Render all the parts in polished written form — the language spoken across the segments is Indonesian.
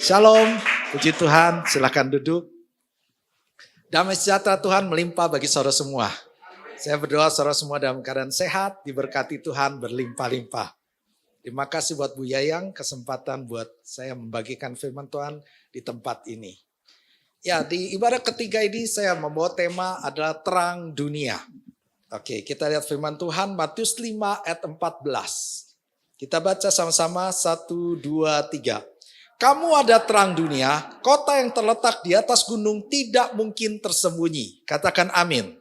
Shalom, puji Tuhan, silakan duduk. Damai sejahtera Tuhan melimpah bagi saudara semua. Saya berdoa saudara semua dalam keadaan sehat, diberkati Tuhan berlimpah-limpah. Terima kasih buat Bu Yayang, kesempatan buat saya membagikan firman Tuhan di tempat ini. Ya, di ibadah ketiga ini saya membawa tema adalah terang dunia. Oke, kita lihat firman Tuhan Matius 5 ayat 14. Kita baca sama-sama 1, 2, 3. Kamu ada terang dunia, kota yang terletak di atas gunung tidak mungkin tersembunyi. Katakan amin.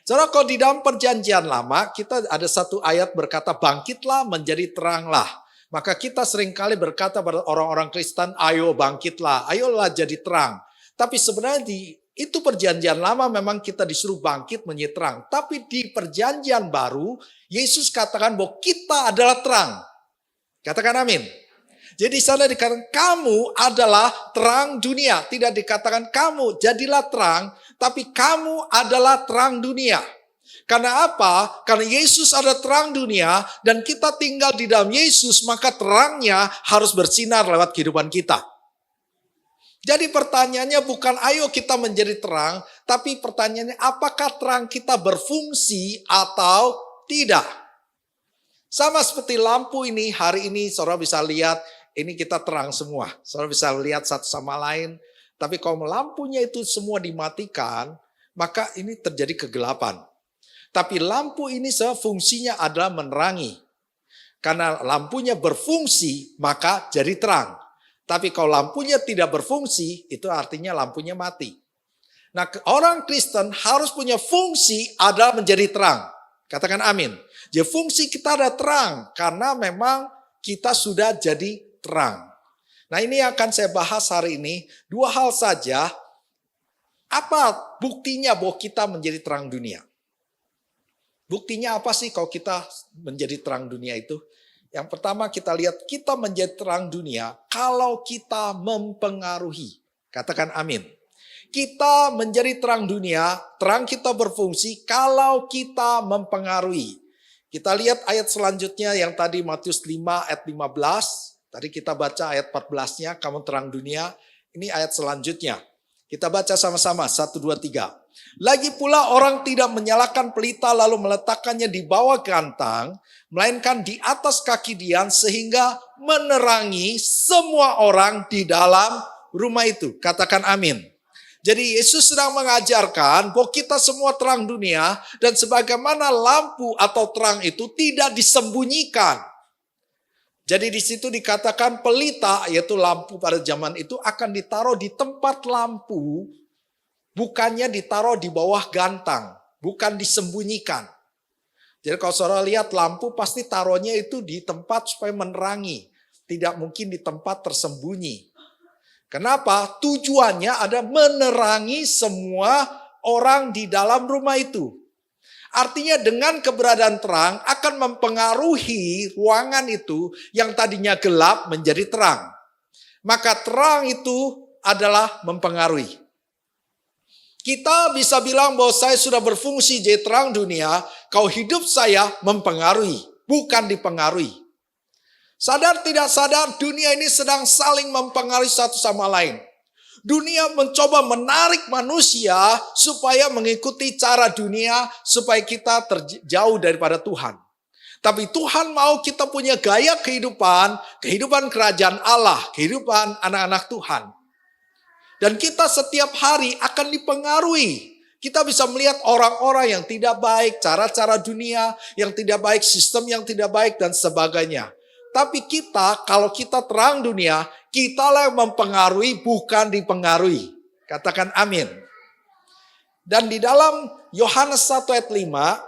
Saudara, kalau di dalam perjanjian lama, kita ada satu ayat berkata, bangkitlah menjadi teranglah. Maka kita seringkali berkata pada orang-orang Kristen, ayo bangkitlah, ayolah jadi terang. Tapi sebenarnya itu perjanjian lama memang kita disuruh bangkit menjadi terang. Tapi di perjanjian baru, Yesus katakan bahwa kita adalah terang. Katakan amin. Jadi di sana dikatakan kamu adalah terang dunia. Tidak dikatakan kamu jadilah terang, tapi kamu adalah terang dunia. Karena apa? Karena Yesus ada terang dunia dan kita tinggal di dalam Yesus, maka terangnya harus bersinar lewat kehidupan kita. Jadi pertanyaannya bukan ayo kita menjadi terang, tapi pertanyaannya apakah terang kita berfungsi atau tidak? Sama seperti lampu ini, hari ini saudara bisa lihat, ini kita terang semua. Saudara bisa lihat satu sama lain. Tapi kalau lampunya itu semua dimatikan, maka ini terjadi kegelapan. Tapi lampu ini fungsinya adalah menerangi. Karena lampunya berfungsi, maka jadi terang. Tapi kalau lampunya tidak berfungsi, itu artinya lampunya mati. Nah, orang Kristen harus punya fungsi adalah menjadi terang. Katakan amin. Jadi fungsi kita ada terang, karena memang kita sudah jadi terang. Nah, ini akan saya bahas hari ini. Dua hal saja. Apa buktinya bahwa kita menjadi terang dunia? Buktinya apa sih kalau kita menjadi terang dunia itu? Yang pertama kita lihat kita menjadi terang dunia kalau kita mempengaruhi. Katakan amin. Kita menjadi terang dunia, terang kita berfungsi kalau kita mempengaruhi. Kita lihat ayat selanjutnya yang tadi Matius 5 ayat 15. Tadi kita baca ayat 14-nya, kamu terang dunia. Ini ayat selanjutnya. Kita baca sama-sama, 1, 2, 3. Lagi pula orang tidak menyalakan pelita lalu meletakkannya di bawah gantang, melainkan di atas kaki dian sehingga menerangi semua orang di dalam rumah itu. Katakan amin. Jadi Yesus sedang mengajarkan bahwa kita semua terang dunia dan sebagaimana lampu atau terang itu tidak disembunyikan. Jadi di situ dikatakan pelita, yaitu lampu pada zaman itu akan ditaruh di tempat lampu, bukannya ditaruh di bawah gantang, bukan disembunyikan. Jadi kalau saudara lihat lampu pasti taruhnya itu di tempat supaya menerangi, tidak mungkin di tempat tersembunyi. Kenapa? Tujuannya ada menerangi semua orang di dalam rumah itu. Artinya dengan keberadaan terang akan mempengaruhi ruangan itu yang tadinya gelap menjadi terang. Maka terang itu adalah mempengaruhi. Kita bisa bilang bahwa saya sudah berfungsi jadi terang dunia, kalau hidup saya mempengaruhi, bukan dipengaruhi. Sadar tidak sadar dunia ini sedang saling mempengaruhi satu sama lain. Dunia mencoba menarik manusia supaya mengikuti cara dunia supaya kita terjauh daripada Tuhan. Tapi Tuhan mau kita punya gaya kehidupan, kehidupan kerajaan Allah, kehidupan anak-anak Tuhan. Dan kita setiap hari akan dipengaruhi. Kita bisa melihat orang-orang yang tidak baik, cara-cara dunia yang tidak baik, sistem yang tidak baik dan sebagainya. Tapi kita, kalau kita terang dunia, kitalah yang mempengaruhi, bukan dipengaruhi. Katakan amin. Dan di dalam Yohanes 1 ayat 5,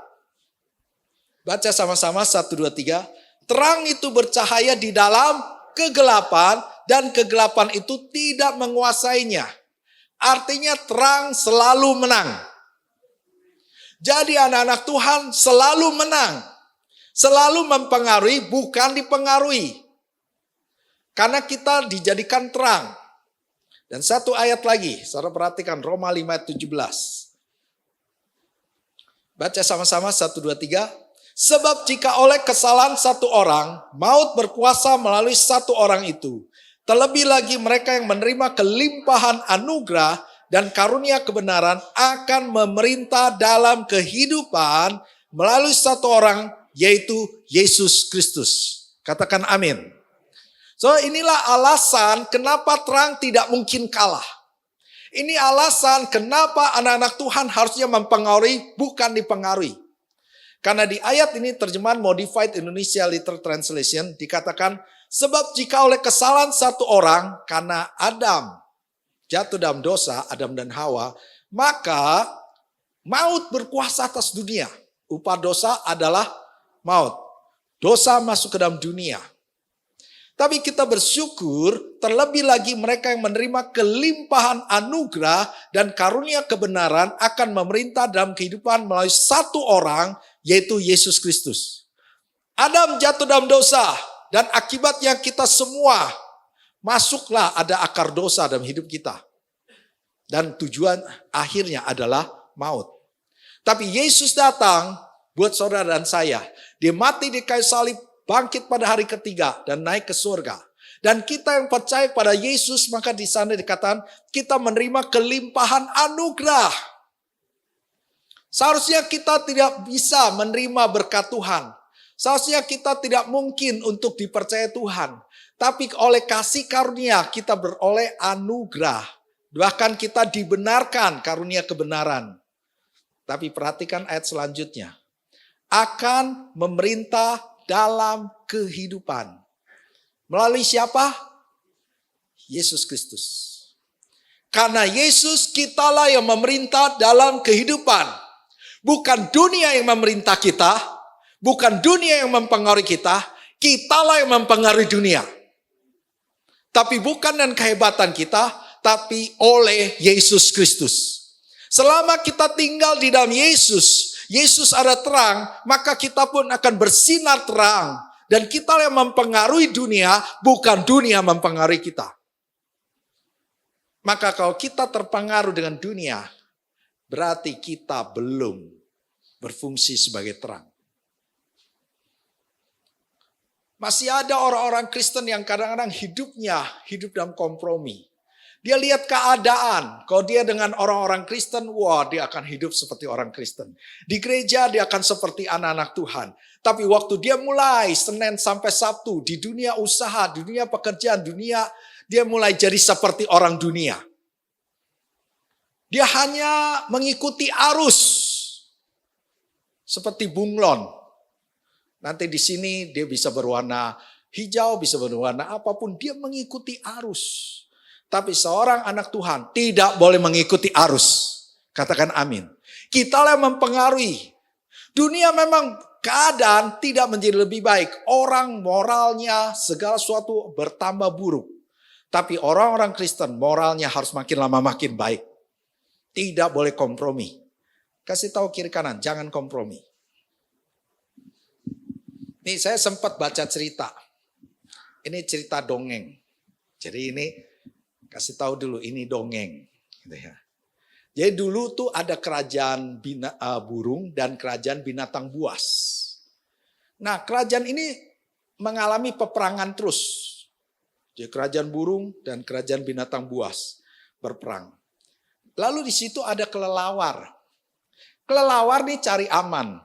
baca sama-sama 1, 2, 3. Terang itu bercahaya di dalam kegelapan, dan kegelapan itu tidak menguasainya. Artinya terang selalu menang. Jadi anak-anak Tuhan selalu menang. Selalu mempengaruhi, bukan dipengaruhi. Karena kita dijadikan terang. Dan satu ayat lagi, saudara perhatikan Roma 5 ayat 17. Baca sama-sama 1, 2, 3. Sebab jika oleh kesalahan satu orang, maut berkuasa melalui satu orang itu. Terlebih lagi mereka yang menerima kelimpahan anugerah dan karunia kebenaran akan memerintah dalam kehidupan melalui satu orang, yaitu Yesus Kristus. Katakan amin. So inilah alasan kenapa terang tidak mungkin kalah. Ini alasan kenapa anak-anak Tuhan harusnya mempengaruhi, bukan dipengaruhi. Karena di ayat ini terjemahan Modified Indonesia Literal Translation dikatakan, sebab jika oleh kesalahan satu orang, karena Adam jatuh dalam dosa, Adam dan Hawa, maka maut berkuasa atas dunia. Upah dosa adalah maut. Dosa masuk ke dalam dunia. Tapi kita bersyukur terlebih lagi mereka yang menerima kelimpahan anugerah dan karunia kebenaran akan memerintah dalam kehidupan melalui satu orang, yaitu Yesus Kristus. Adam jatuh dalam dosa dan akibatnya kita semua masuklah ada akar dosa dalam hidup kita. Dan tujuan akhirnya adalah maut. Tapi Yesus datang buat saudara dan saya. Dia mati di kayu salib, bangkit pada hari ketiga dan naik ke surga. Dan kita yang percaya pada Yesus, maka di sana dikatakan kita menerima kelimpahan anugerah. Seharusnya kita tidak bisa menerima berkat Tuhan. Seharusnya kita tidak mungkin untuk dipercaya Tuhan. Tapi oleh kasih karunia kita beroleh anugerah. Bahkan kita dibenarkan karunia kebenaran. Tapi perhatikan ayat selanjutnya. Akan memerintah dalam kehidupan. Melalui siapa? Yesus Kristus. Karena Yesus kitalah yang memerintah dalam kehidupan. Bukan dunia yang memerintah kita. Bukan dunia yang mempengaruhi kita. Kitalah yang mempengaruhi dunia. Tapi bukan dengan kehebatan kita. Tapi oleh Yesus Kristus. Selama kita tinggal di dalam Yesus. Yesus ada terang, maka kita pun akan bersinar terang. Dan kita yang mempengaruhi dunia, bukan dunia mempengaruhi kita. Maka kalau kita terpengaruh dengan dunia, berarti kita belum berfungsi sebagai terang. Masih ada orang-orang Kristen yang kadang-kadang hidup dalam kompromi. Dia lihat keadaan. Kalau dia dengan orang-orang Kristen, wah dia akan hidup seperti orang Kristen. Di gereja dia akan seperti anak-anak Tuhan. Tapi waktu dia mulai Senin sampai Sabtu, di dunia usaha, di dunia pekerjaan, dia mulai jadi seperti orang dunia. Dia hanya mengikuti arus. Seperti bunglon. Nanti di sini dia bisa berwarna hijau, bisa berwarna apapun. Dia mengikuti arus. Tapi seorang anak Tuhan tidak boleh mengikuti arus. Katakan amin. Kita yang mempengaruhi. Dunia memang keadaan tidak menjadi lebih baik. Orang moralnya segala sesuatu bertambah buruk. Tapi orang-orang Kristen moralnya harus makin lama makin baik. Tidak boleh kompromi. Kasih tahu kiri kanan, jangan kompromi. Nih saya sempat baca cerita. Ini cerita dongeng. Jadi ini kasih tahu dulu ini dongeng. Gitu ya. Jadi dulu tuh ada kerajaan burung dan kerajaan binatang buas. Nah kerajaan ini mengalami peperangan terus. Jadi kerajaan burung dan kerajaan binatang buas berperang. Lalu di situ ada kelelawar. Kelelawar nih cari aman.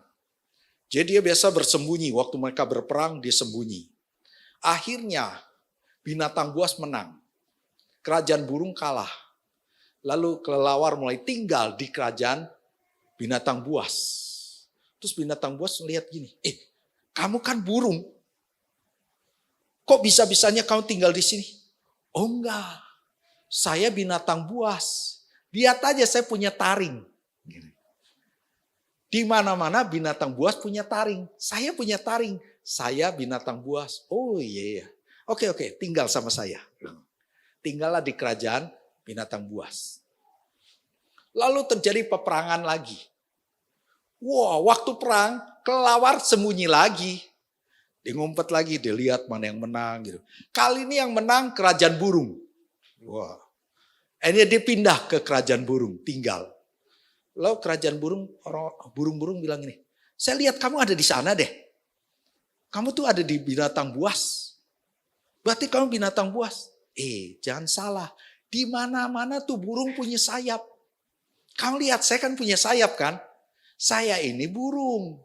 Jadi dia biasa bersembunyi. Waktu mereka berperang dia sembunyi. Akhirnya binatang buas menang. Kerajaan burung kalah. Lalu kelelawar mulai tinggal di kerajaan binatang buas. Terus binatang buas melihat gini, kamu kan burung. Kok bisa-bisanya kamu tinggal di sini? Oh enggak, saya binatang buas. Lihat aja saya punya taring. Di mana-mana binatang buas punya taring. Saya punya taring. Saya binatang buas. Oh iya. Oke, tinggal sama saya. Tinggallah di kerajaan binatang buas. Lalu terjadi peperangan lagi. Wah, waktu perang, kelelawar sembunyi lagi. Dia ngumpet lagi, dia lihat mana yang menang gitu. Kali ini yang menang kerajaan burung. Wah. Akhirnya dia pindah ke kerajaan burung, tinggal. Lalu kerajaan burung bilang ini, saya lihat kamu ada di sana deh. Kamu tuh ada di binatang buas. Berarti kamu binatang buas. Jangan salah. Di mana-mana tuh burung punya sayap. Kamu lihat, saya kan punya sayap kan? Saya ini burung.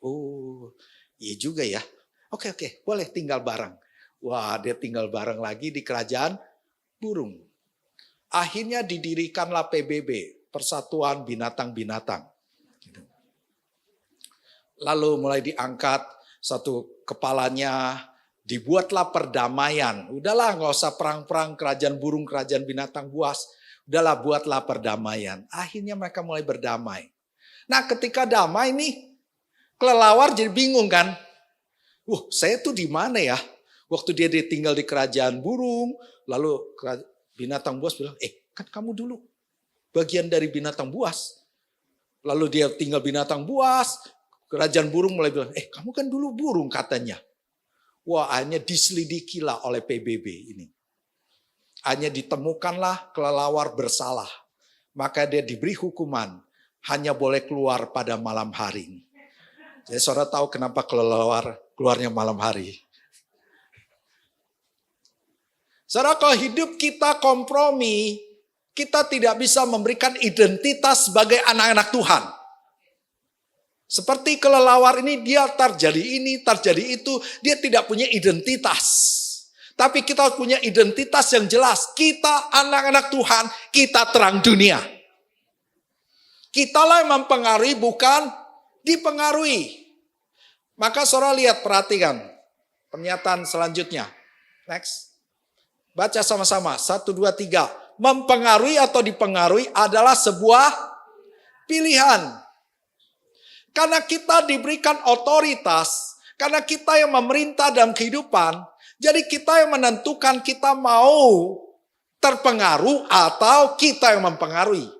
Oh, iya juga ya. Oke, boleh tinggal bareng. Wah, dia tinggal bareng lagi di kerajaan burung. Akhirnya didirikanlah PBB, Persatuan Binatang-Binatang. Lalu mulai diangkat satu kepalanya, dibuatlah perdamaian. Udahlah, nggak usah perang-perang kerajaan burung, kerajaan binatang buas. Udahlah, buatlah perdamaian. Akhirnya mereka mulai berdamai. Nah, ketika damai nih, kelelawar jadi bingung kan? Saya tuh di mana ya? Waktu dia tinggal di kerajaan burung, lalu binatang buas bilang, kan kamu dulu bagian dari binatang buas. Lalu dia tinggal binatang buas, kerajaan burung mulai bilang, kamu kan dulu burung katanya. Wah, akhirnya diselidikilah oleh PBB ini. Hanya ditemukanlah kelelawar bersalah. Maka dia diberi hukuman, hanya boleh keluar pada malam hari. Jadi saudara tahu kenapa kelelawar keluarnya malam hari. Saudara, kalau hidup kita kompromi, kita tidak bisa memberikan identitas sebagai anak-anak Tuhan. Seperti kelelawar ini, dia terjadi ini, terjadi itu, dia tidak punya identitas. Tapi kita punya identitas yang jelas. Kita anak-anak Tuhan, kita terang dunia. Kitalah yang mempengaruhi, bukan dipengaruhi. Maka saudara lihat, perhatikan pernyataan selanjutnya. Next. Baca sama-sama, 1, 2, 3. Mempengaruhi atau dipengaruhi adalah sebuah pilihan. Karena kita diberikan otoritas, karena kita yang memerintah dalam kehidupan, jadi kita yang menentukan kita mau terpengaruh atau kita yang mempengaruhi.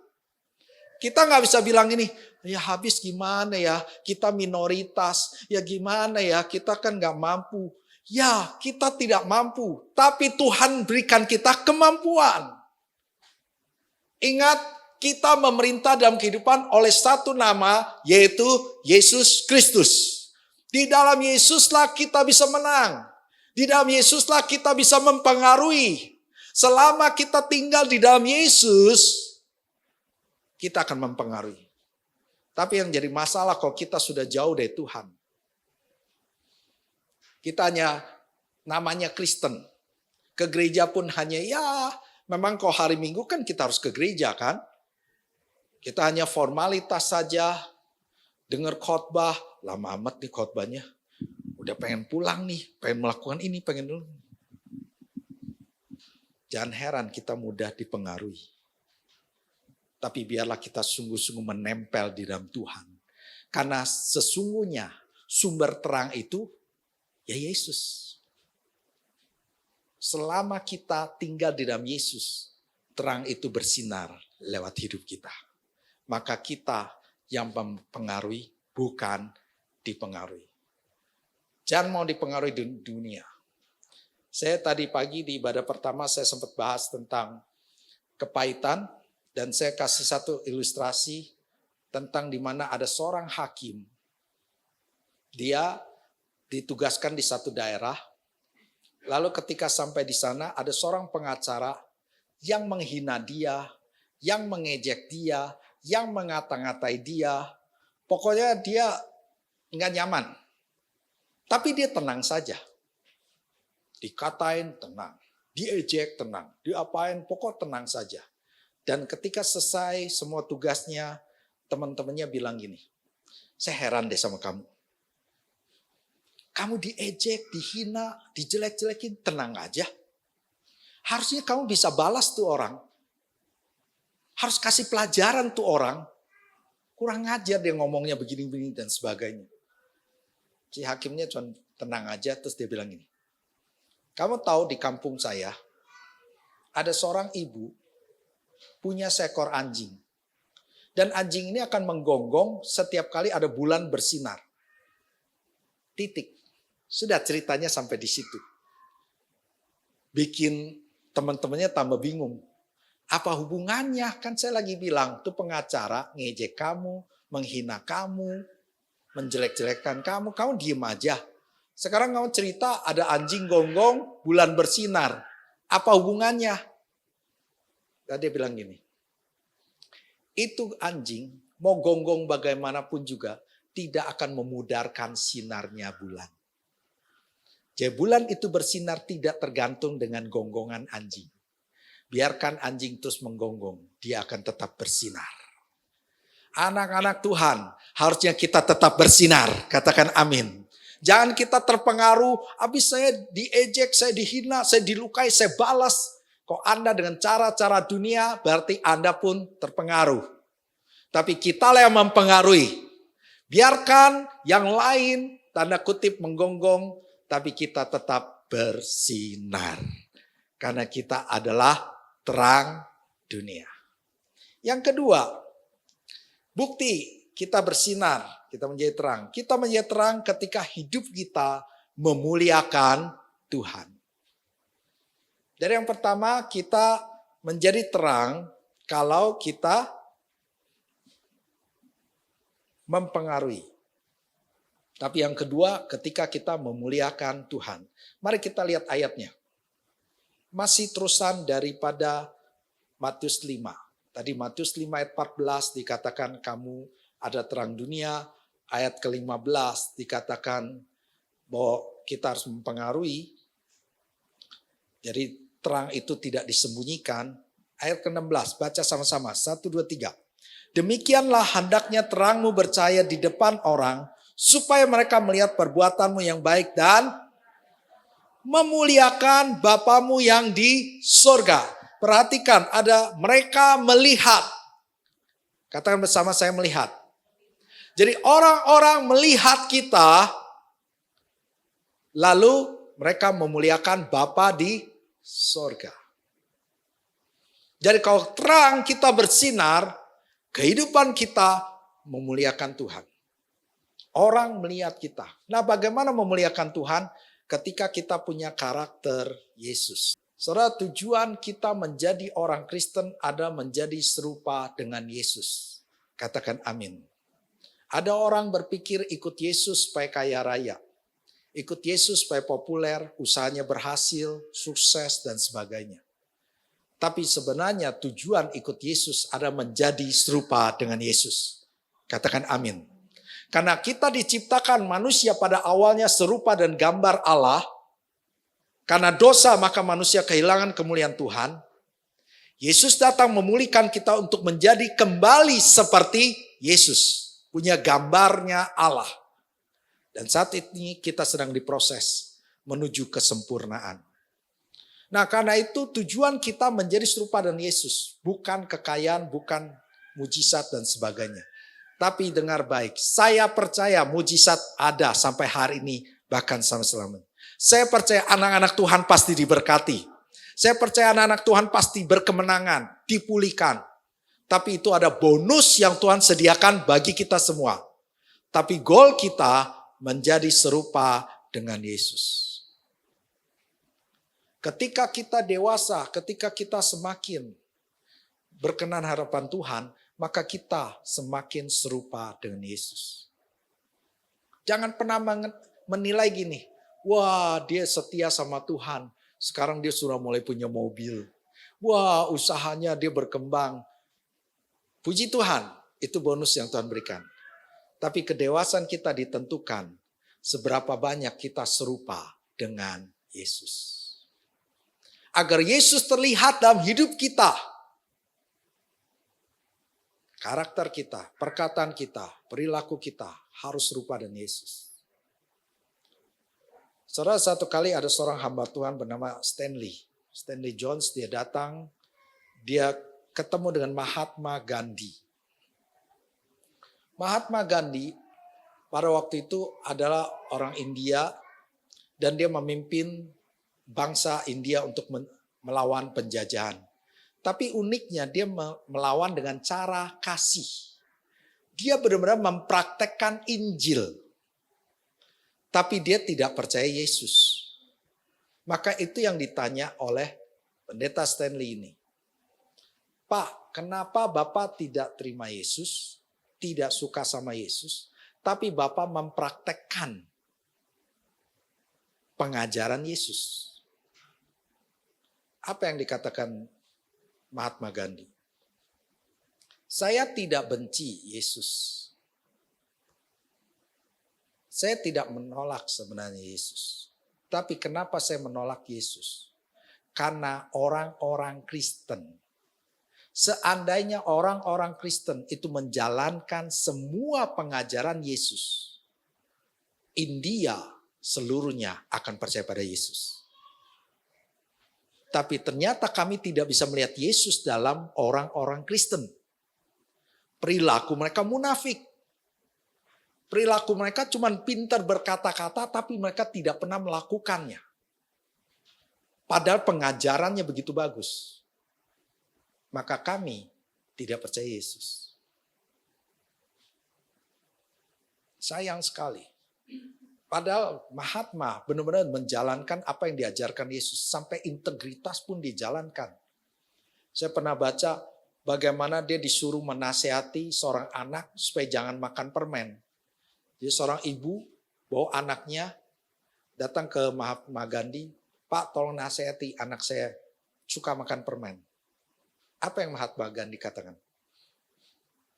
Kita nggak bisa bilang ini, ya habis gimana ya, kita minoritas, ya gimana ya, kita kan nggak mampu. Ya, kita tidak mampu, tapi Tuhan berikan kita kemampuan. Ingat, kita memerintah dalam kehidupan oleh satu nama, yaitu Yesus Kristus. Di dalam Yesuslah kita bisa menang. Di dalam Yesuslah kita bisa mempengaruhi. Selama kita tinggal di dalam Yesus, kita akan mempengaruhi. Tapi yang jadi masalah kalau kita sudah jauh dari Tuhan. Kita hanya namanya Kristen. Ke gereja pun hanya memang kalau hari Minggu kan kita harus ke gereja kan. Kita hanya formalitas saja. Dengar khotbah, lama amat nih khotbahnya. Udah pengen pulang nih, pengen melakukan ini, pengen dulu. Jangan heran kita mudah dipengaruhi. Tapi biarlah kita sungguh-sungguh menempel di dalam Tuhan. Karena sesungguhnya sumber terang itu ya Yesus. Selama kita tinggal di dalam Yesus, terang itu bersinar lewat hidup kita. Maka kita yang mempengaruhi, bukan dipengaruhi. Jangan mau dipengaruhi dunia. Saya tadi pagi di ibadah pertama saya sempat bahas tentang kepahitan. Dan saya kasih satu ilustrasi tentang di mana ada seorang hakim. Dia ditugaskan di satu daerah. Lalu ketika sampai di sana ada seorang pengacara yang menghina dia, yang mengejek dia, yang mengata-ngatai dia. Pokoknya dia nggak nyaman. Tapi dia tenang saja. Dikatain tenang, diejek tenang, diapain pokok tenang saja. Dan ketika selesai semua tugasnya, teman-temannya bilang gini, saya heran deh sama kamu. Kamu diejek, dihina, dijelek-jelekin, tenang aja. Harusnya kamu bisa balas tuh orang. Harus kasih pelajaran tuh orang. Kurang ajar dia ngomongnya begini-begini dan sebagainya. Si hakimnya cuma tenang aja, terus dia bilang gini. Kamu tahu di kampung saya, ada seorang ibu punya seekor anjing. Dan anjing ini akan menggonggong setiap kali ada bulan bersinar. Titik. Sudah ceritanya sampai di situ. Bikin teman-temannya tambah bingung. Apa hubungannya? Kan saya lagi bilang, tuh pengacara ngejek kamu, menghina kamu, menjelek-jelekkan kamu. Kamu diem aja. Sekarang kamu cerita ada anjing gonggong, bulan bersinar. Apa hubungannya? Dan dia bilang gini, itu anjing mau gonggong bagaimanapun juga tidak akan memudarkan sinarnya bulan. Jadi bulan itu bersinar tidak tergantung dengan gonggongan anjing. Biarkan anjing terus menggonggong, dia akan tetap bersinar. Anak-anak Tuhan, harusnya kita tetap bersinar. Katakan amin. Jangan kita terpengaruh, habis saya diejek, saya dihina, saya dilukai, saya balas. Kok Anda dengan cara-cara dunia, berarti Anda pun terpengaruh. Tapi kitalah yang mempengaruhi. Biarkan yang lain, tanda kutip menggonggong, tapi kita tetap bersinar. Karena kita adalah terang dunia. Yang kedua, bukti kita bersinar, kita menjadi terang. Kita menjadi terang ketika hidup kita memuliakan Tuhan. Dari yang pertama, kita menjadi terang kalau kita mempengaruhi. Tapi yang kedua, ketika kita memuliakan Tuhan. Mari kita lihat ayatnya. Masih terusan daripada Matius 5. Tadi Matius 5 ayat 14 dikatakan kamu ada terang dunia. Ayat ke-15 dikatakan bahwa kita harus mempengaruhi. Jadi terang itu tidak disembunyikan. Ayat ke-16 baca sama-sama. 1, 2, 3. Demikianlah hendaknya terangmu bercahaya di depan orang. Supaya mereka melihat perbuatanmu yang baik dan memuliakan Bapamu yang di surga. Perhatikan, ada mereka melihat. Katakan bersama saya melihat. Jadi orang-orang melihat kita, lalu mereka memuliakan Bapa di surga. Jadi kalau terang kita bersinar, kehidupan kita memuliakan Tuhan. Orang melihat kita. Nah, bagaimana memuliakan Tuhan? Ketika kita punya karakter Yesus. Saudara, tujuan kita menjadi orang Kristen ada menjadi serupa dengan Yesus. Katakan amin. Ada orang berpikir ikut Yesus supaya kaya raya. Ikut Yesus supaya populer, usahanya berhasil, sukses, dan sebagainya. Tapi sebenarnya tujuan ikut Yesus ada menjadi serupa dengan Yesus. Katakan amin. Karena kita diciptakan manusia pada awalnya serupa dan gambar Allah. Karena dosa maka manusia kehilangan kemuliaan Tuhan. Yesus datang memulihkan kita untuk menjadi kembali seperti Yesus. Punya gambarnya Allah. Dan saat ini kita sedang diproses menuju kesempurnaan. Nah, karena itu tujuan kita menjadi serupa dengan Yesus. Bukan kekayaan, bukan mujizat dan sebagainya. Tapi dengar baik, saya percaya mujizat ada sampai hari ini, bahkan sampai selamanya. Saya percaya anak-anak Tuhan pasti diberkati. Saya percaya anak-anak Tuhan pasti berkemenangan, dipulihkan. Tapi itu ada bonus yang Tuhan sediakan bagi kita semua. Tapi goal kita menjadi serupa dengan Yesus. Ketika kita dewasa, ketika kita semakin berkenan harapan Tuhan, maka kita semakin serupa dengan Yesus. Jangan pernah menilai gini, wah dia setia sama Tuhan, sekarang dia sudah mulai punya mobil. Wah usahanya dia berkembang. Puji Tuhan, itu bonus yang Tuhan berikan. Tapi kedewasaan kita ditentukan seberapa banyak kita serupa dengan Yesus. Agar Yesus terlihat dalam hidup kita. Karakter kita, perkataan kita, perilaku kita harus serupa dengan Yesus. Saudara, satu kali ada seorang hamba Tuhan bernama Stanley Jones, dia datang, dia ketemu dengan Mahatma Gandhi. Mahatma Gandhi pada waktu itu adalah orang India dan dia memimpin bangsa India untuk melawan penjajahan. Tapi uniknya dia melawan dengan cara kasih. Dia benar-benar mempraktekkan Injil. Tapi dia tidak percaya Yesus. Maka itu yang ditanya oleh pendeta Stanley ini. Pak, kenapa Bapak tidak terima Yesus? Tidak suka sama Yesus. Tapi Bapak mempraktekkan pengajaran Yesus. Apa yang dikatakan Mahatma Gandhi? Saya tidak benci Yesus. Saya tidak menolak sebenarnya Yesus. Tapi kenapa saya menolak Yesus? Karena orang-orang Kristen. Seandainya orang-orang Kristen itu menjalankan semua pengajaran Yesus, India seluruhnya akan percaya pada Yesus. Tapi ternyata kami tidak bisa melihat Yesus dalam orang-orang Kristen. Perilaku mereka munafik. Perilaku mereka cuma pintar berkata-kata tapi mereka tidak pernah melakukannya. Padahal pengajarannya begitu bagus. Maka kami tidak percaya Yesus. Sayang sekali. Padahal Mahatma benar-benar menjalankan apa yang diajarkan Yesus. Sampai integritas pun dijalankan. Saya pernah baca bagaimana dia disuruh menasehati seorang anak supaya jangan makan permen. Jadi seorang ibu bawa anaknya datang ke Mahatma Gandhi. Pak, tolong nasihati anak saya suka makan permen. Apa yang Mahatma Gandhi katakan?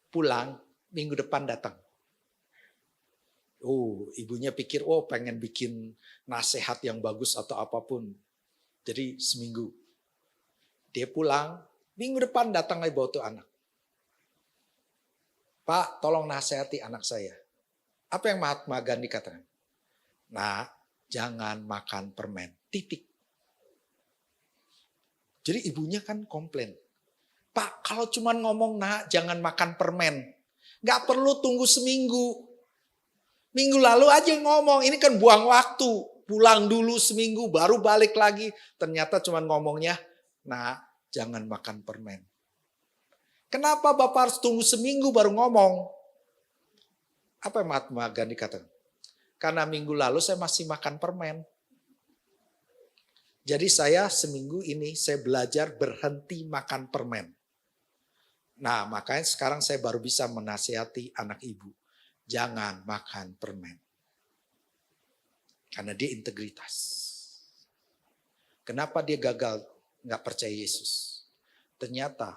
Pulang, minggu depan datang. Ibunya pikir, pengen bikin nasihat yang bagus atau apapun. Jadi seminggu. Dia pulang, minggu depan datang lagi bawa tuh anak. Pak, tolong nasihati anak saya. Apa yang Mahatma Gandhi katakan? Nah, jangan makan permen. Titik. Jadi ibunya kan komplain. Pak, kalau cuma ngomong jangan makan permen. Gak perlu tunggu seminggu. Minggu lalu aja ngomong. Ini kan buang waktu. Pulang dulu seminggu baru balik lagi. Ternyata cuma ngomongnya, jangan makan permen. Kenapa Bapak harus tunggu seminggu baru ngomong? Apa yang Mahatma Gandhi katakan? Karena minggu lalu saya masih makan permen. Jadi saya seminggu ini saya belajar berhenti makan permen. Nah, makanya sekarang saya baru bisa menasihati anak ibu. Jangan makan permen. Karena dia integritas. Kenapa dia gagal nggak percaya Yesus? Ternyata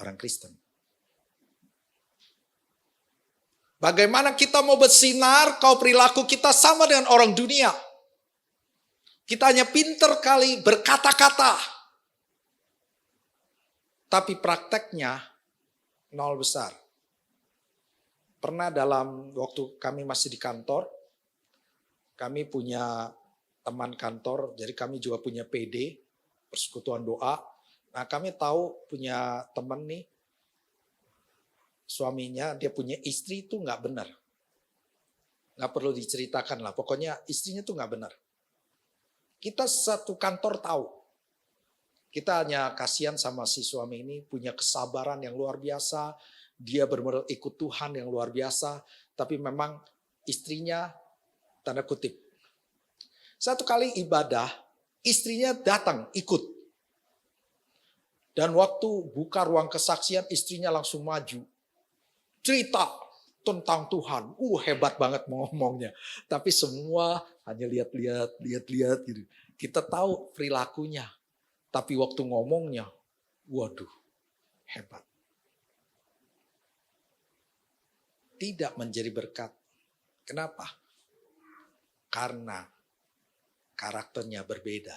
orang Kristen. Bagaimana kita mau bersinar kalau perilaku kita sama dengan orang dunia? Kita hanya pinter kali berkata-kata. Tapi prakteknya nol besar. Pernah dalam waktu kami masih di kantor, kami punya teman kantor, jadi kami juga punya PD, Persekutuan Doa. Nah kami tahu punya teman nih, suaminya dia punya istri itu nggak benar. Nggak perlu diceritakan lah, pokoknya istrinya tuh nggak benar. Kita satu kantor tahu. Kita hanya kasihan sama si suami ini, punya kesabaran yang luar biasa. Dia benar-benar ikut Tuhan yang luar biasa. Tapi memang istrinya, tanda kutip. Satu kali ibadah, istrinya datang ikut. Dan waktu buka ruang kesaksian, istrinya langsung maju. Cerita tentang Tuhan. Hebat banget ngomongnya. Tapi semua hanya lihat-lihat gitu. Kita tahu perilakunya. Tapi waktu ngomongnya, waduh, hebat. Tidak menjadi berkat. Kenapa? Karena karakternya berbeda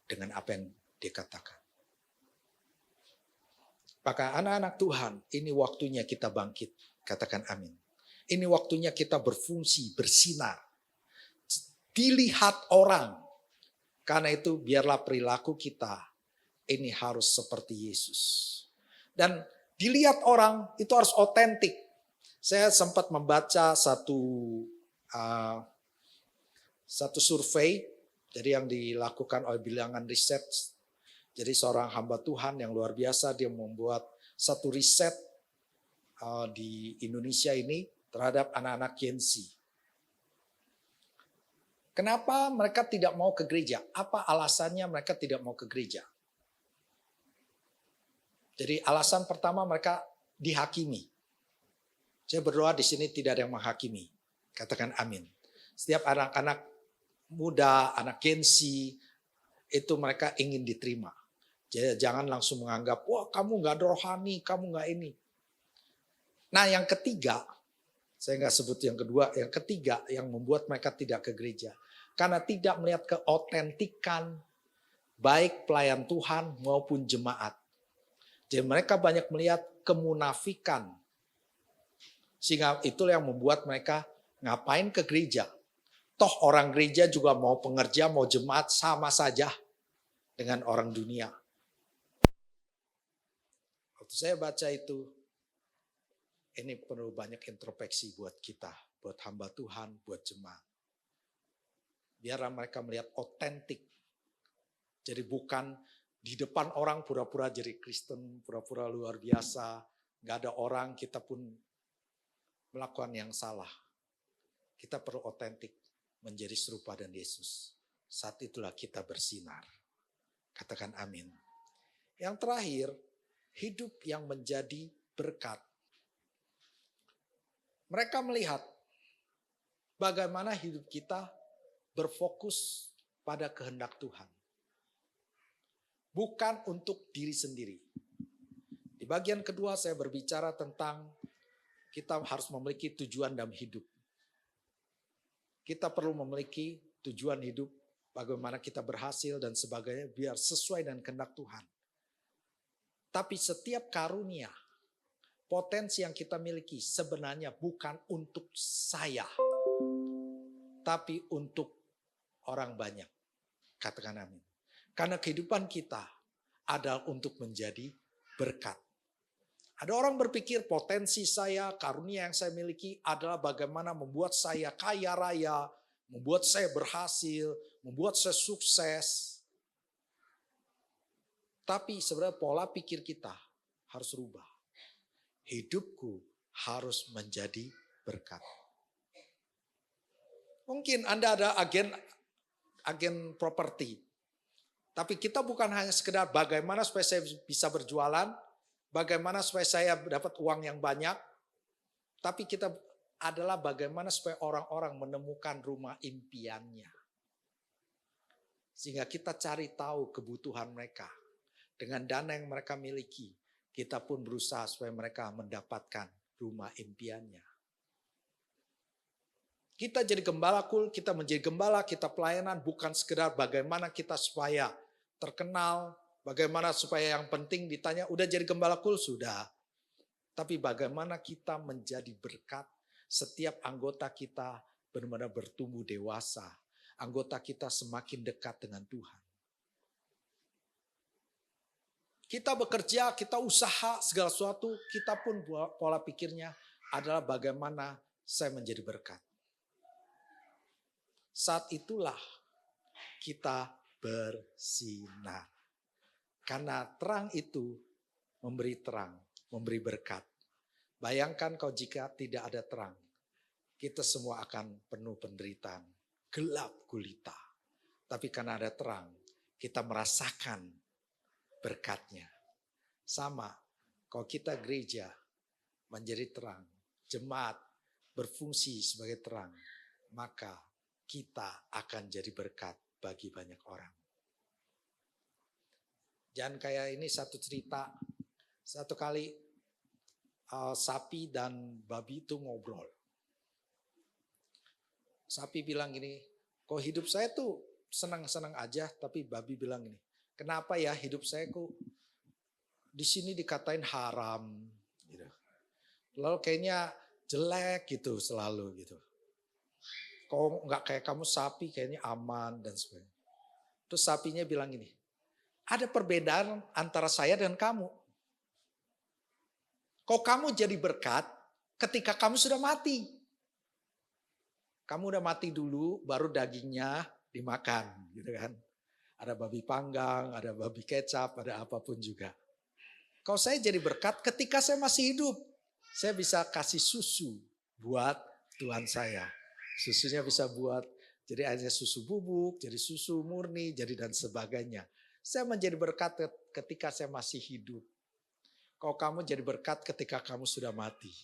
dengan apa yang dia katakan. Maka anak-anak Tuhan, ini waktunya kita bangkit. Katakan amin. Ini waktunya kita berfungsi, bersinar. Dilihat orang. Karena itu biarlah perilaku kita ini harus seperti Yesus. Dan dilihat orang itu harus otentik. Saya sempat membaca satu survei jadi yang dilakukan oleh Bilangan Riset. Jadi seorang hamba Tuhan yang luar biasa, dia membuat satu riset di Indonesia ini terhadap anak-anak Gen Z. Kenapa mereka tidak mau ke gereja? Apa alasannya mereka tidak mau ke gereja? Jadi alasan pertama mereka dihakimi. Saya berdoa di sini tidak ada yang menghakimi. Katakan amin. Setiap anak-anak muda, anak Gen Z, itu mereka ingin diterima. Jadi jangan langsung menganggap, wah kamu nggak rohani, kamu nggak ini. Nah yang ketiga, saya nggak sebut yang kedua, yang ketiga yang membuat mereka tidak ke gereja. Karena tidak melihat keotentikan baik pelayan Tuhan maupun jemaat. Jadi mereka banyak melihat kemunafikan. Sehingga itulah yang membuat mereka ngapain ke gereja. Toh orang gereja juga mau pengerja, mau jemaat sama saja dengan orang dunia. Waktu saya baca itu, ini perlu banyak introspeksi buat kita, buat hamba Tuhan, buat jemaat. Biar mereka melihat otentik. Jadi bukan di depan orang pura-pura jadi Kristen, pura-pura luar biasa. Gak ada orang, kita pun melakukan yang salah. Kita perlu otentik. Menjadi serupa dengan Yesus. Saat itulah kita bersinar. Katakan amin. Yang terakhir, hidup yang menjadi berkat. Mereka melihat bagaimana hidup kita berfokus pada kehendak Tuhan. Bukan untuk diri sendiri. Di bagian kedua saya berbicara tentang kita harus memiliki tujuan dalam hidup. Kita perlu memiliki tujuan hidup, bagaimana kita berhasil dan sebagainya, biar sesuai dengan kehendak Tuhan. Tapi setiap karunia, potensi yang kita miliki sebenarnya bukan untuk saya, tapi untuk orang banyak. Katakan amin. Karena kehidupan kita adalah untuk menjadi berkat. Ada orang berpikir potensi saya, karunia yang saya miliki adalah bagaimana membuat saya kaya raya, membuat saya berhasil, membuat saya sukses. Tapi sebenarnya pola pikir kita harus rubah. Hidupku harus menjadi berkat. Mungkin Anda ada agen properti. Tapi kita bukan hanya sekedar bagaimana supaya saya bisa berjualan, bagaimana supaya saya dapat uang yang banyak, tapi kita adalah bagaimana supaya orang-orang menemukan rumah impiannya. Sehingga kita cari tahu kebutuhan mereka. Dengan dana yang mereka miliki, kita pun berusaha supaya mereka mendapatkan rumah impiannya. Kita jadi gembala kul, kita menjadi gembala, kita pelayanan bukan sekedar bagaimana kita supaya terkenal, bagaimana supaya yang penting ditanya, udah jadi gembala kul? Sudah. Tapi bagaimana kita menjadi berkat, setiap anggota kita benar-benar bertumbuh dewasa. Anggota kita semakin dekat dengan Tuhan. Kita bekerja, kita usaha, segala sesuatu, kita pun pola pikirnya adalah bagaimana saya menjadi berkat. Saat itulah kita bersinar. Karena terang itu memberi terang, memberi berkat. Bayangkan kau jika tidak ada terang, kita semua akan penuh penderitaan, gelap gulita. Tapi karena ada terang, kita merasakan berkatnya. Sama, kalau kita gereja menjadi terang, jemaat berfungsi sebagai terang, maka kita akan jadi berkat bagi banyak orang. Jangan kayak ini satu cerita, satu kali sapi dan babi itu ngobrol. Sapi bilang gini, kok hidup saya tuh senang-senang aja, tapi babi bilang gini, kenapa ya hidup saya kok di sini dikatain haram, gitu. Lalu kayaknya jelek gitu selalu gitu. Kok nggak kayak kamu sapi kayaknya aman dan sebagainya. Terus sapinya bilang gini, ada perbedaan antara saya dan kamu. Kok kamu jadi berkat ketika kamu sudah mati. Kamu udah mati dulu, baru dagingnya dimakan, gitu kan. Ada babi panggang, ada babi kecap, ada apapun juga. Kalau saya jadi berkat ketika saya masih hidup, saya bisa kasih susu buat Tuhan saya. Susunya bisa buat jadi hanya susu bubuk, jadi susu murni, jadi dan sebagainya. Saya menjadi berkat ketika saya masih hidup. Kalau kamu jadi berkat ketika kamu sudah mati.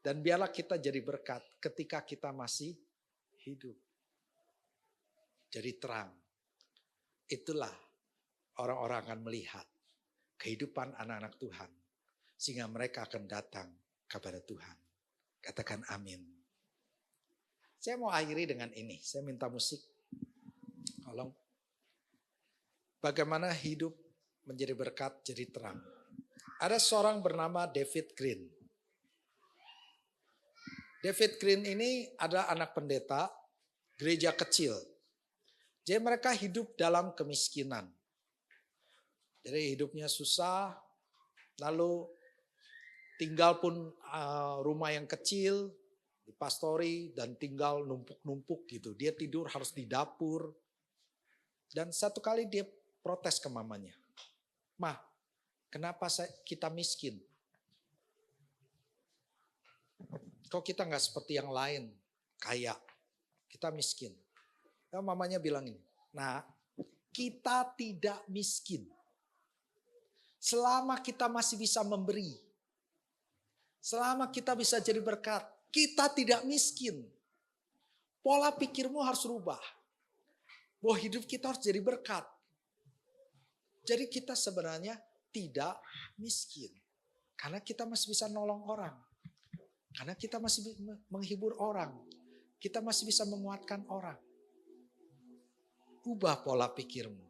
Dan biarlah kita jadi berkat ketika kita masih hidup. Jadi terang. itulah orang-orang akan melihat kehidupan anak-anak Tuhan. Sehingga mereka akan datang kepada Tuhan. Katakan amin. Saya mau akhiri dengan ini. Saya minta musik. Tolong. Bagaimana hidup menjadi berkat, jadi terang. Ada seorang bernama David Green. David Green ini adalah anak pendeta gereja kecil. Jadi mereka hidup dalam kemiskinan. Jadi hidupnya susah, lalu tinggal pun rumah yang kecil, dipastori dan tinggal numpuk-numpuk gitu. Dia tidur harus di dapur. Dan satu kali dia protes ke mamanya. "Ma, kenapa kita miskin? Kok kita nggak seperti yang lain, kaya? Kita miskin." Dan mamanya bilang ini, "Nah, kita tidak miskin. Selama kita masih bisa memberi. Selama kita bisa jadi berkat. Kita tidak miskin. Pola pikirmu harus rubah. Bahwa hidup kita harus jadi berkat. Jadi kita sebenarnya tidak miskin. Karena kita masih bisa nolong orang. Karena kita masih menghibur orang. Kita masih bisa menguatkan orang. Ubah pola pikirmu."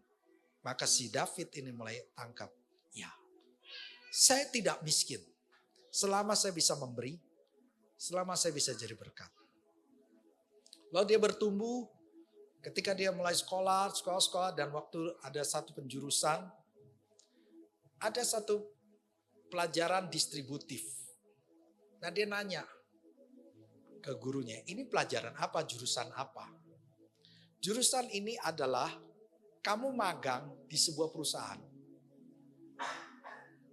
Maka si David ini mulai tangkap. Ya, saya tidak miskin. Selama saya bisa memberi. Selama saya bisa jadi berkat. Lalu dia bertumbuh. Ketika dia mulai sekolah, dan waktu ada satu penjurusan, ada satu pelajaran distributif. Nah dia nanya ke gurunya, "Ini pelajaran apa, jurusan apa?" Jurusan ini adalah kamu magang di sebuah perusahaan.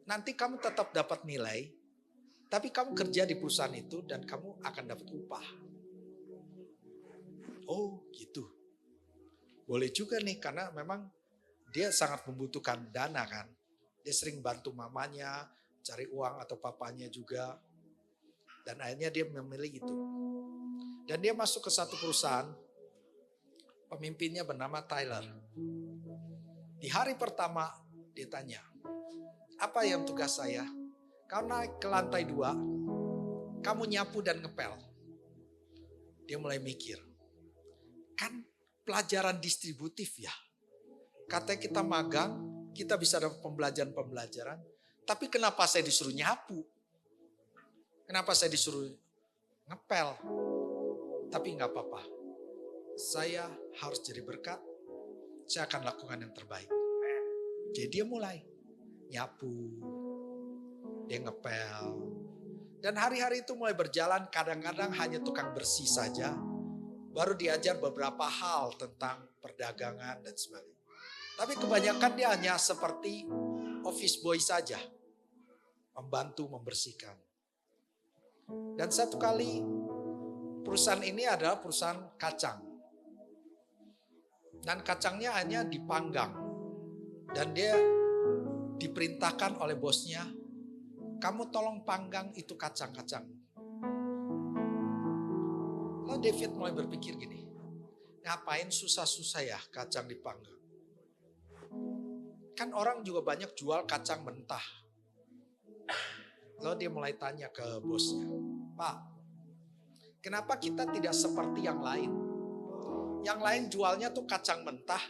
Nanti kamu tetap dapat nilai, tapi kamu kerja di perusahaan itu dan kamu akan dapat upah. Oh gitu. Boleh juga nih, karena memang dia sangat membutuhkan dana kan. Dia sering bantu mamanya, cari uang atau papanya juga. Dan akhirnya dia memilih itu. Dan dia masuk ke satu perusahaan, pemimpinnya bernama Tyler. Di hari pertama dia tanya, "Apa yang tugas saya?" "Kau naik ke lantai 2, kamu nyapu dan ngepel." Dia mulai mikir, kan pelajaran distributif ya. Katanya kita magang, kita bisa dapat pembelajaran. Tapi kenapa saya disuruh nyapu? Kenapa saya disuruh ngepel? Tapi nggak apa-apa. Saya harus jadi berkat. Saya akan lakukan yang terbaik. Jadi dia mulai nyapu, dia ngepel. Dan hari-hari itu mulai berjalan, kadang-kadang hanya tukang bersih saja. Baru diajar beberapa hal tentang perdagangan dan sebagainya. Tapi kebanyakan dia hanya seperti office boy saja. Membantu membersihkan. Dan satu kali perusahaan ini adalah perusahaan kacang. Dan kacangnya hanya dipanggang. Dan dia diperintahkan oleh bosnya, "Kamu tolong panggang itu kacang-kacang." Lalu David mulai berpikir gini, ngapain susah-susah ya kacang dipanggang? Kan orang juga banyak jual kacang mentah. Lalu dia mulai tanya ke bosnya, "Pak, kenapa kita tidak seperti yang lain? Yang lain jualnya tuh kacang mentah.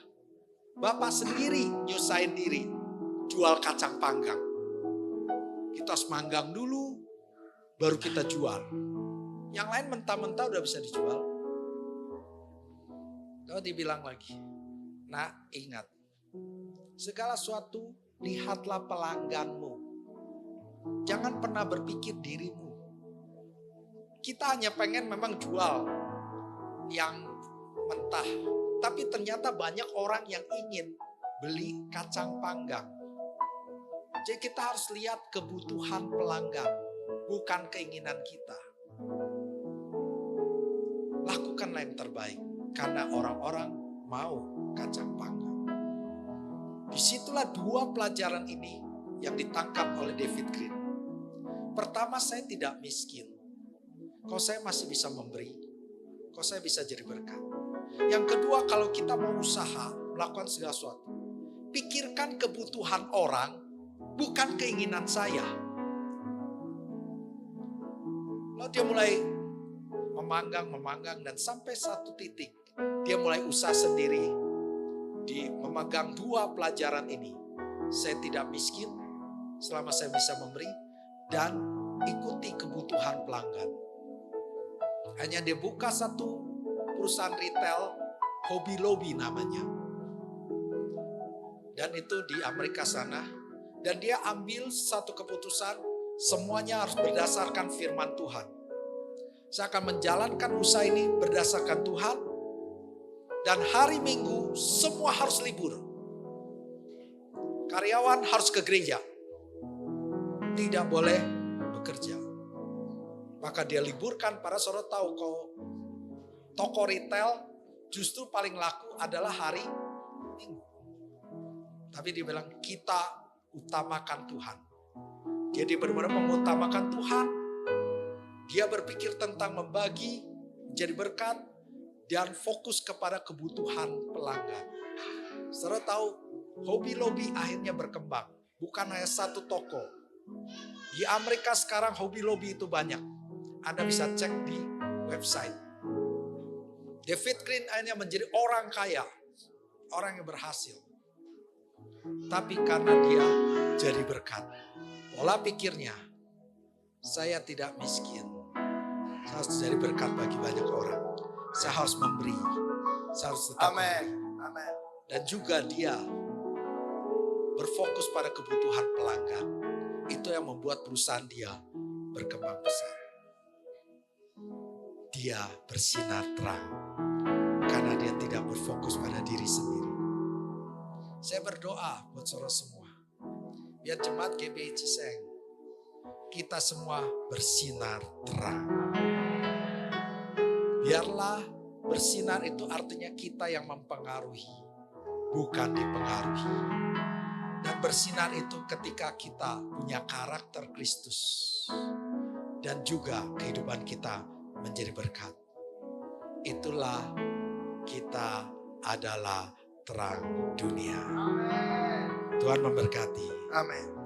Bapak sendiri nyusahin diri jual kacang panggang. Kita harus manggang dulu, baru kita jual. Yang lain mentah-mentah udah bisa dijual." Lalu dibilang lagi, "Nak, ingat, segala sesuatu lihatlah pelangganmu. Jangan pernah berpikir dirimu. Kita hanya pengen memang jual yang mentah. Tapi ternyata banyak orang yang ingin beli kacang panggang. Jadi kita harus lihat kebutuhan pelanggan, bukan keinginan kita. Lakukanlah yang terbaik, karena orang-orang mau kacang panggang." Disitulah dua pelajaran ini yang ditangkap oleh David Green. Pertama, saya tidak miskin. Kok saya masih bisa memberi. Kok saya bisa jadi berkat. Yang kedua, kalau kita mau usaha, melakukan segala sesuatu. Pikirkan kebutuhan orang, bukan keinginan saya. Lalu dia mulai memanggang dan sampai satu titik dia mulai usaha sendiri di memegang 2 pelajaran ini. Saya tidak miskin selama saya bisa memberi dan ikuti kebutuhan pelanggan. Hanya dia buka satu perusahaan retail, Hobby Lobby namanya. Dan itu di Amerika sana. Dan dia ambil satu keputusan, semuanya harus berdasarkan firman Tuhan. Saya akan menjalankan usaha ini berdasarkan Tuhan. Dan hari Minggu semua harus libur. Karyawan harus ke gereja. Tidak boleh bekerja. Maka dia liburkan. Para saudara tahu kalau toko retail justru paling laku adalah hari Minggu. Tapi dia bilang kita utamakan Tuhan. Jadi benar-benar mengutamakan Tuhan. Dia berpikir tentang membagi, menjadi berkat, dan fokus kepada kebutuhan pelanggan. Saudara tahu, Hobby Lobby akhirnya berkembang. Bukan hanya satu toko. Di Amerika sekarang Hobby Lobby itu banyak. Anda bisa cek di website. David Green akhirnya menjadi orang kaya. Orang yang berhasil. Tapi karena dia jadi berkat. Pola pikirnya, saya tidak miskin. Saya harus jadi berkat bagi banyak orang. Saya harus memberi. Saya harus tetap memberi. Amin. Dan juga dia berfokus pada kebutuhan pelanggan. Itu yang membuat perusahaan dia berkembang besar. Dia bersinar terang. Karena dia tidak berfokus pada diri sendiri. Saya berdoa buat saudara semua. Biar jemaat GBI Ciseng, kita semua bersinar terang. Biarlah bersinar itu artinya kita yang mempengaruhi, bukan dipengaruhi. Dan bersinar itu ketika kita punya karakter Kristus. Dan juga kehidupan kita menjadi berkat. Itulah kita adalah terang dunia. Tuhan memberkati. Amin.